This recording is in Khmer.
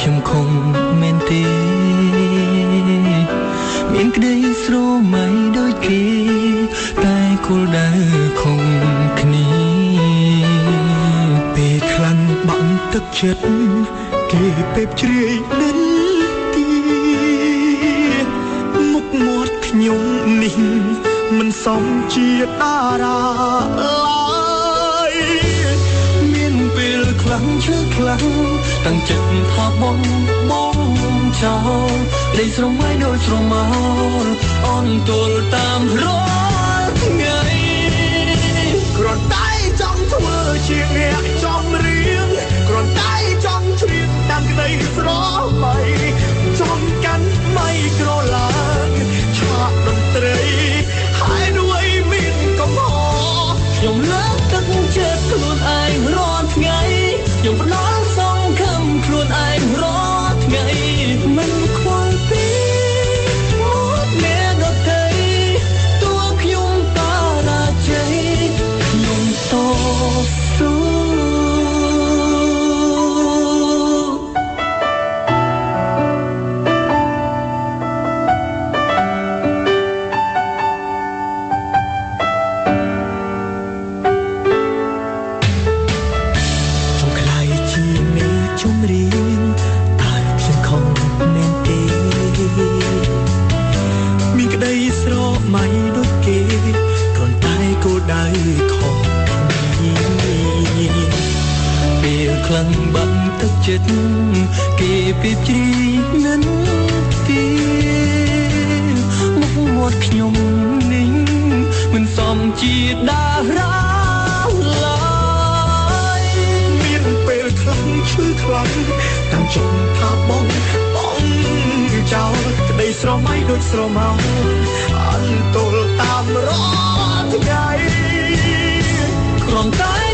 ខ្ញុំคงមែនទេមានក្តីស្រមៃដូចគេតែគោលដៅខុសគ្នាពេលខ្លាំងបាក់ទឹកចិត្តគេពេបជ្រាយនិនទាមុខមាត់ខ្ញុំនេះមិនសមជាតារាឡើយមានពេលខ្លាំងឈឺខ្លាំងតាំងចិត្តថាបងចោលដីស្រមៃដូចស្រមោលអន់ទល់តាមរាល់ថ្ងៃគ្រាន់តែចង់ធ្វើជាអ្នកចំរៀងគ្រាន់តែចង់ជ្រៀងតាមក្តីស្រមៃចង់កាន់ម៉ៃក្រឡើងឆាកតន្ត្រីហើយด้วยមានកំហខ្ញុំលើកទឹកចិត្តខ្លួនឯងរាល់ថ្ងៃខ្ញុំផ្ដល់សង្ឃឹមខ្លួនឯងរាល់ថ្ងៃមិនខ្វល់ពីមកអ្នកដទៃតួខ្ញុំតារាជ័យខ្ញុំតស៊ូខ្លាំងបាក់ទឹកចិត្តគេពីជ្រីនិនទាមុខមាត់ខ្ញុំនេះមិនសមជាតារាឡើយមានពេលខ្លាំងឈឺខ្លាំងតាំងចិត្តថាបងចោលក្តីស្រមៃដូចស្រមោលអន់ទល់តាមរាល់ថ្ងៃគ្រាន់តែ